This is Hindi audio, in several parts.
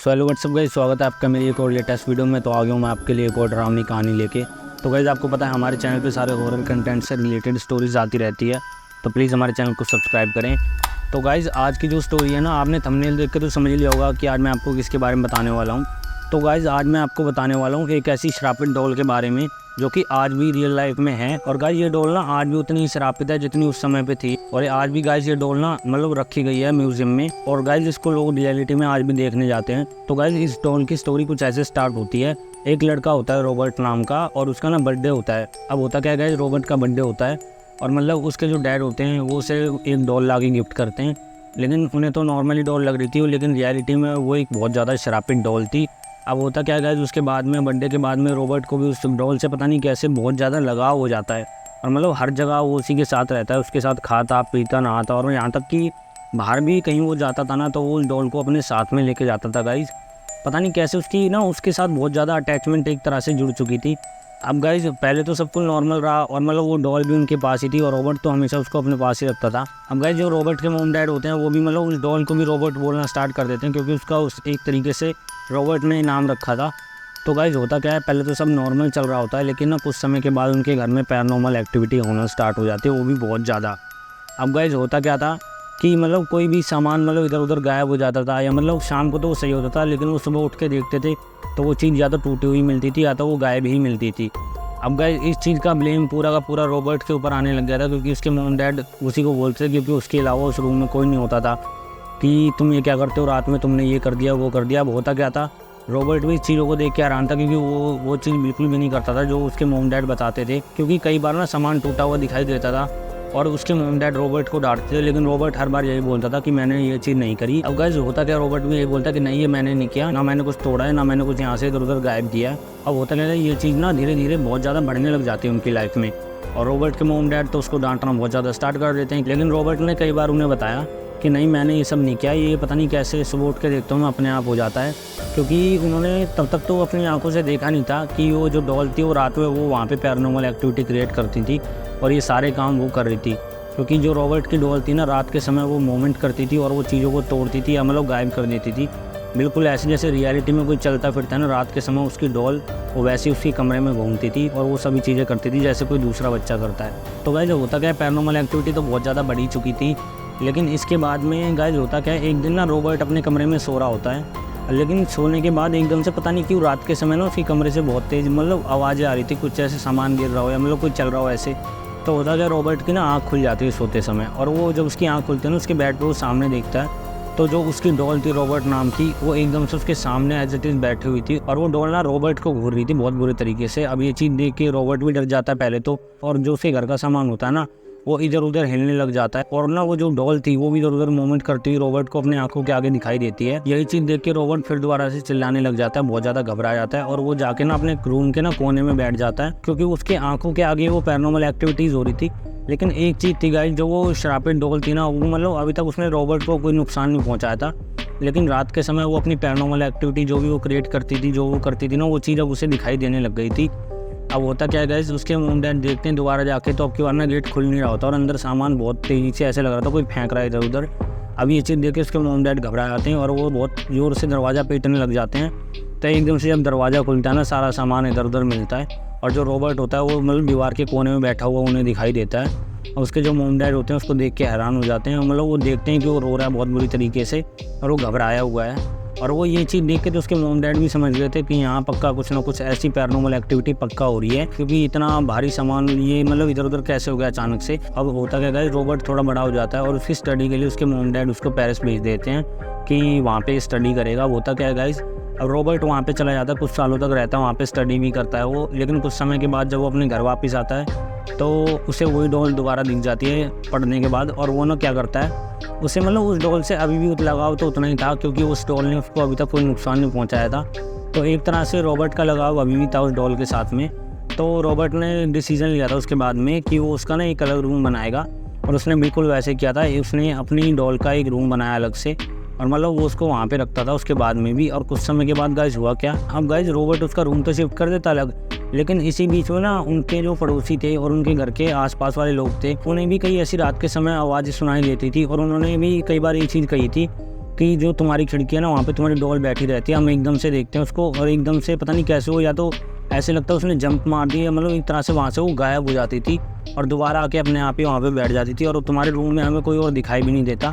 हेलो व्हाट्सअप गाइस, स्वागत है आपका मेरी एक और लेटेस्ट वीडियो में। तो आ गया हूँ मैं आपके लिए एक और डरावनी कहानी लेके। तो गाइस आपको पता है हमारे चैनल पे सारे हॉरर कंटेंट से रिलेटेड स्टोरीज आती रहती है, तो प्लीज़ हमारे चैनल को सब्सक्राइब करें। तो गाइस आज की जो स्टोरी है ना, आपने थंबनेल देख के तो समझ लिया होगा कि आज मैं आपको किसके बारे में बताने वाला हूँ। तो गाइस आज मैं आपको बताने वाला हूँ एक ऐसी श्रापित डॉल के बारे में जो कि आज भी रियल लाइफ में है। और गाइस ये डॉल ना आज भी उतनी ही श्रापित है जितनी उस समय पे थी। और आज भी गाइस ये डॉल ना मतलब रखी गई है म्यूजियम में, और गाइस इसको लोग रियलिटी में आज भी देखने जाते हैं। तो गाइस इस डॉल की स्टोरी कुछ ऐसे स्टार्ट होती है। एक लड़का होता है रॉबर्ट नाम का, और उसका ना बर्थडे होता है। अब होता क्या है गाइस, रॉबर्ट का बर्थडे होता है और मतलब उसके जो डैड होते हैं वो उसे एक डॉल ला के गिफ्ट करते हैं। लेकिन उन्हें तो नॉर्मली डॉल लग रही थी, लेकिन रियलिटी में वो एक बहुत ज़्यादा श्रापित डॉल थी। अब होता क्या है, उसके बाद में बर्थडे के बाद में रॉबर्ट को भी उस डॉल से पता नहीं कैसे बहुत ज़्यादा लगाव हो जाता है, और मतलब हर जगह वो उसी के साथ रहता है, उसके साथ खाता पीता नहाता, और यहाँ तक कि बाहर भी कहीं वो जाता था ना तो वो उस डॉल को अपने साथ में लेके जाता था। गाइज पता नहीं कैसे उसकी ना उसके साथ बहुत ज़्यादा अटैचमेंट एक तरह से जुड़ चुकी थी। अब गाइज पहले तो सब कुछ नॉर्मल रहा, और मतलब वो डॉल भी उनके पास ही थी, और रॉबर्ट तो हमेशा उसको अपने पास ही रखता था। अब गाइज जो रॉबर्ट के मॉम डैड होते हैं वो भी मतलब उस डॉल को भी रॉबर्ट बोलना स्टार्ट कर देते हैं, क्योंकि उसका उस एक तरीके से रॉबर्ट ने नाम रखा था। तो गाइज होता क्या है, पहले तो सब नॉर्मल चल रहा होता है, लेकिन ना कुछ समय के बाद उनके घर में पैरानॉर्मल एक्टिविटी होना स्टार्ट हो जाती है, वो भी बहुत ज़्यादा। अब गाइज होता क्या था कि मतलब कोई भी सामान मतलब इधर उधर गायब हो जाता था, या मतलब शाम को तो वो सही होता था, लेकिन वो सुबह उठ के देखते थे तो वो चीज़ या तो टूटी हुई मिलती थी या तो वो गायब ही मिलती थी। अब गाइज इस चीज़ का ब्लेम पूरा का पूरा रॉबर्ट के ऊपर आने लग गया था, क्योंकि उसके मॉम डैड उसी को बोलते थे, क्योंकि उसके अलावा उस रूम में कोई नहीं होता था कि तुम ये क्या करते हो रात में, तुमने ये कर दिया वो कर दिया। अब होता क्या था, रॉबर्ट भी इस चीज़ों को देख के हैरान था, क्योंकि वो चीज़ बिल्कुल भी नहीं करता था जो उसके मॉम डैड बताते थे। क्योंकि कई बार ना सामान टूटा हुआ दिखाई देता था और उसके मॉम डैड रॉबर्ट को डांटते थे, लेकिन रॉबर्ट हर बार यही बोलता था कि मैंने ये चीज़ नहीं करी। अब गाइस होता क्या, रॉबर्ट भी यही बोलता कि नहीं ये मैंने नहीं किया, ना मैंने कुछ तोड़ा है, ना मैंने कुछ यहाँ से इधर उधर गायब किया है। अब होता क्या है, ये चीज़ ना धीरे धीरे बहुत ज़्यादा बढ़ने लग जाती है उनकी लाइफ में, और रॉबर्ट के मॉम डैड तो उसको डांटना बहुत ज़्यादा स्टार्ट कर देते हैं। लेकिन रॉबर्ट ने कई बार उन्हें बताया कि नहीं मैंने ये सब नहीं किया, ये पता नहीं कैसे सुबह उठ के देखता हूँ मैं अपने आप हो जाता है। क्योंकि उन्होंने तब तक तो अपनी आंखों से देखा नहीं था कि वो जो डॉल थी वो रात में वो वहाँ पे पैरानॉर्मल एक्टिविटी क्रिएट करती थी, और ये सारे काम वो कर रही थी। क्योंकि जो रॉबर्ट की डॉल थी ना, रात के समय वो मूवमेंट करती थी और वो चीज़ों को तोड़ती थी या मतलब गायब कर देती थी, बिल्कुल ऐसे जैसे रियलिटी में कोई चलता फिरता है ना रात के समय, उसकी डॉल वो वैसे उसकी कमरे में घूमती थी और वो सभी चीज़ें करती थी जैसे कोई दूसरा बच्चा करता है। तो गाइस होता क्या है, पैरानॉर्मल एक्टिविटी तो बहुत ज़्यादा बढ़ी चुकी थी। लेकिन इसके बाद में गाइस होता क्या है, एक दिन ना रॉबर्ट अपने कमरे में सो रहा होता है, लेकिन सोने के बाद एकदम से पता नहीं क्यों रात के समय ना उसके कमरे से बहुत तेज़ मतलब आवाज़ें आ रही थी, कुछ ऐसे सामान गिर रहा हो या मतलब कुछ चल रहा हो ऐसे। तो होता क्या, रॉबर्ट की ना आँख खुल जाती है सोते समय, और वो जब उसकी आँख खुलती है ना उसके बेड पे वो सामने देखता है, तो जो उसकी डॉल थी रॉबर्ट नाम की वो एकदम से उसके सामने एज इट इज़ बैठी हुई थी, और वो डॉल ना रॉबर्ट को घूर रही थी बहुत बुरे तरीके से। अब ये चीज़ देख के रॉबर्ट भी डर जाता है पहले तो, और जो उसके घर का सामान होता है ना वो इधर उधर हिलने लग जाता है, और ना वो जो डॉल थी वो भी इधर उधर मूवमेंट करती हुई रॉबर्ट को अपने आंखों के आगे दिखाई देती है। यही चीज़ देख के रॉबर्ट फिर दोबारा से चिल्लाने लग जाता है, बहुत ज़्यादा घबरा जाता है, और वो जाके ना अपने रूम के ना कोने में बैठ जाता है, क्योंकि उसके आंखों के आगे वो पैरानॉर्मल एक्टिविटीज़ हो रही थी। लेकिन एक चीज़ थी गाइस, जो वो श्रापित डॉल थी ना, वो मतलब अभी तक उसने रॉबर्ट को कोई नुकसान नहीं पहुंचाया था, लेकिन रात के समय वो अपनी पैरानॉर्मल एक्टिविटी जो भी वो क्रिएट करती थी, जो वो करती थी ना, वो चीज़ अब उसे दिखाई देने लग गई थी। अब होता क्या है गाइस, उसके मॉम डैड देखते हैं दोबारा जाके, तो अब की बार ना गेट खुल नहीं रहा होता, और अंदर सामान बहुत तेज़ी से ऐसे लग रहा था कोई फेंक रहा है इधर उधर। अब ये चीज़ देख के उसके मॉम डैड घबरा जाते हैं और वो बहुत ज़ोर से दरवाज़ा पीटने लग जाते हैं। तो एकदम से जब दरवाज़ा खुलता है ना, सारा सामान इधर उधर मिलता है, और जो रॉबर्ट होता है वो मतलब दीवार के कोने में बैठा हुआ उन्हें दिखाई देता है, और उसके जो मॉम डैड होते हैं उसको देख के हैरान हो जाते हैं। मतलब वो देखते हैं कि वो रो रहा है बहुत बुरी तरीके से, और वो घबराया हुआ है, और वो ये चीज़ देख के तो उसके मॉम डैड भी समझ गए थे कि यहाँ पक्का कुछ ना कुछ ऐसी पैरानॉर्मल एक्टिविटी पक्का हो रही है, क्योंकि इतना भारी सामान ये मतलब इधर उधर कैसे हो गया अचानक से। अब होता क्या गाइस, रॉबर्ट थोड़ा बड़ा हो जाता है, और उसकी स्टडी के लिए उसके मॉम डैड उसको पेरिस भेज देते हैं कि वहाँ पे स्टडी करेगा। होता क्या है गाइस, अब रॉबर्ट वहाँ पे चला जाता है, कुछ सालों तक रहता है वहाँ पे, स्टडी भी करता है वो। लेकिन कुछ समय के बाद जब वो अपने घर वापस आता है तो उसे वही डॉल दोबारा दिख जाती है पढ़ने के बाद, और वो ना क्या करता है, उसे मतलब उस डॉल से अभी भी लगाव तो उतना ही था, क्योंकि उस डॉल ने उसको अभी तक कोई नुकसान नहीं पहुंचाया था। तो एक तरह से रॉबर्ट का लगाव अभी भी था उस डॉल के साथ में। तो रॉबर्ट ने डिसीजन लिया था उसके बाद में कि वो उसका ना एक अलग रूम बनाएगा, और उसने बिल्कुल वैसे किया था। उसने अपनी डॉल का एक रूम बनाया अलग से, और मतलब वो उसको वहाँ पे रखता था उसके बाद में भी। और कुछ समय के बाद गाइस हुआ क्या, अब गाइस रॉबर्ट उसका रूम तो शिफ्ट कर देता अलग, लेकिन इसी बीच में ना उनके जो पड़ोसी थे और उनके घर के आसपास वाले लोग थे, उन्हें भी कई ऐसी रात के समय आवाज़ें सुनाई देती थी, और उन्होंने भी कई बार ये चीज़ कही थी कि जो तुम्हारी खिड़की है ना वहाँ पे तुम्हारी डॉल बैठी रहती है, हम एकदम से देखते हैं उसको और एकदम से पता नहीं कैसे हो, या तो ऐसे लगता है उसने जंप मार दी है, मतलब एक तरह से वहाँ से वो गायब हो जाती थी और दोबारा आके अपने आप ही वहाँ पे बैठ जाती थी और तुम्हारे रूम में हमें कोई और दिखाई भी नहीं देता।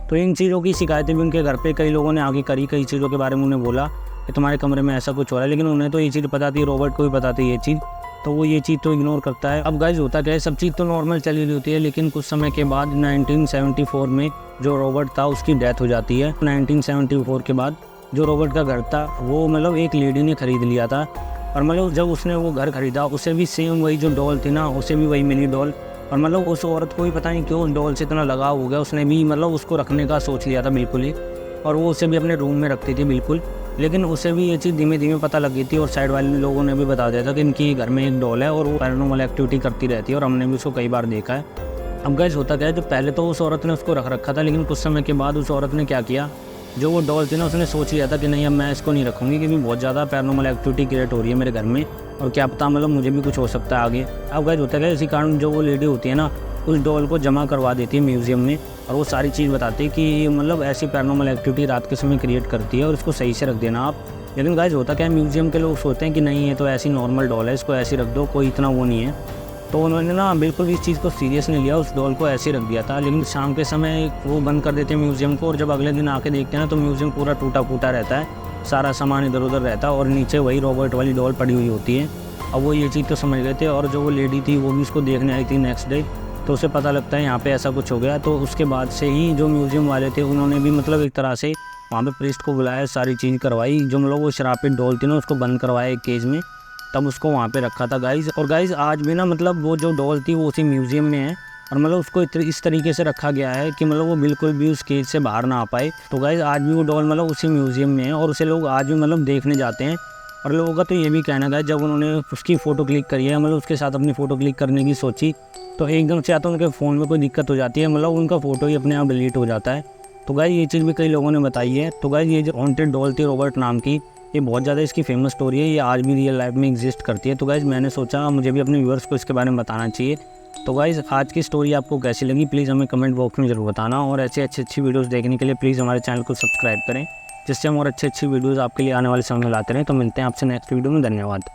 तो इन चीज़ों की शिकायतें भी उनके घर पे कई लोगों ने आगे करी, कई चीज़ों के बारे में उन्हें बोला कि तुम्हारे कमरे में ऐसा कुछ हो रहा है, लेकिन उन्हें तो ये चीज़ पता थी, रॉबर्ट को भी पता थी ये चीज़, तो वो ये चीज़ तो इग्नोर करता है। अब गाइस होता क्या है, सब चीज़ तो नॉर्मल चली रही होती है, लेकिन कुछ समय के बाद 1974 में जो रॉबर्ट था उसकी डेथ हो जाती है। 1974 के बाद जो रॉबर्ट का घर था वो मतलब एक लेडी ने ख़रीद लिया था, और मतलब जब उसने वो घर ख़रीदा उसे भी सेम वही जो डॉल थी ना, उसे भी वही मिली डॉल, और मतलब उस औरत को भी पता नहीं क्यों उस डॉल से इतना लगाव हो गया, उसने भी मतलब उसको रखने का सोच लिया था बिल्कुल ही, और वो उसे भी अपने रूम में रखती थी बिल्कुल। लेकिन उसे भी ये चीज़ धीमे धीमे पता लग गई थी और साइड वाले लोगों ने भी बता दिया था कि इनकी घर में एक डॉल है और वो पैरानॉर्मल एक्टिविटी करती रहती है, और हमने भी उसको कई बार देखा है। अब गाइस होता क्या है, जो पहले तो उस औरत ने उसको रख रखा था, लेकिन कुछ समय के बाद उस औरत ने क्या किया, जो वो डॉल थी ना उसने सोच लिया था कि नहीं अब मैं इसको नहीं रखूँगी, क्योंकि बहुत ज़्यादा पैरानॉर्मल एक्टिविटी क्रिएट हो रही है मेरे घर में और क्या पता मतलब मुझे भी कुछ हो सकता है आगे। अब गाइस होता है इसी कारण जो वो लेडी होती है ना उस डॉल को जमा करवा देती है म्यूज़ियम में, और वो सारी चीज़ बताती है कि मतलब ऐसी पैरानॉर्मल एक्टिविटी रात के समय क्रिएट करती है और इसको सही से रख देना आप। लेकिन गाइस होता क्या है, म्यूज़ियम के लोग सोचते हैं कि नहीं ये तो ऐसी नॉर्मल डॉल है, इसको ऐसी रख दो, कोई इतना वो नहीं है। तो उन्होंने ना बिल्कुल इस चीज़ को सीरियस नहीं लिया, उस डॉल को ऐसे ही रख दिया था। लेकिन शाम के समय वो बंद कर देते हैं म्यूज़ियम को, और जब अगले दिन आके देखते हैं ना तो म्यूज़ियम पूरा टूटा फूटा रहता है, सारा सामान इधर उधर रहता है और नीचे वही रॉबर्ट वाली डॉल पड़ी हुई होती है। अब वो ये चीज़ तो समझ गए थे, और जो वो लेडी थी वो भी उसको देखने आई थी नेक्स्ट डे, तो उसे पता लगता है यहाँ पे ऐसा कुछ हो गया। तो उसके बाद से ही जो म्यूज़ियम वाले थे उन्होंने भी मतलब एक तरह से वहाँ पे प्रीस्ट को बुलाया, सारी चीज़ करवाई, जो मतलब वो शरापित डॉल थी ना उसको बंद करवाया एक केज में, तब उसको वहाँ पे रखा था गाइज़। और गाइज़ आज भी ना मतलब वो जो डॉल थी वो उसी म्यूज़ियम में है, और मतलब उसको इस तरीके से रखा गया है कि मतलब वो बिल्कुल भी उस केज से बाहर ना आ पाए। तो गाइज़ आज भी वो डॉल मतलब उसी म्यूज़ियम में है और उसे लोग आज भी मतलब देखने जाते हैं। और लोगों का तो ये भी कहना है जब उन्होंने उसकी फ़ोटो क्लिक करी है, मतलब उसके साथ अपनी फ़ोटो क्लिक करने की सोची, तो एकदम से या तो उनके फ़ोन में कोई दिक्कत हो जाती है, मतलब उनका फ़ोटो ही अपने आप डिलीट हो जाता है। तो गाइस ये चीज़ भी कई लोगों ने बताई है। तो गाइस ये जो हॉन्टेड डॉल थी रॉबर्ट नाम की, ये बहुत ज़्यादा इसकी फेमस स्टोरी है, ये आज भी रियल लाइफ में एग्जिस्ट करती है। तो गाइस मैंने सोचा मुझे भी अपने व्यूअर्स को इसके बारे में बताना चाहिए। तो गाइस आज की स्टोरी आपको कैसी लगी प्लीज़ हमें कमेंट बॉक्स में ज़रूर बताना, और ऐसे अच्छी वीडियोस देखने के लिए प्लीज़ हमारे चैनल को सब्सक्राइब करें, जिससे हम और अच्छी वीडियोस आपके लिए आने वाले समय में लाते रहें। तो मिलते हैं आपसे नेक्स्ट वीडियो में, धन्यवाद।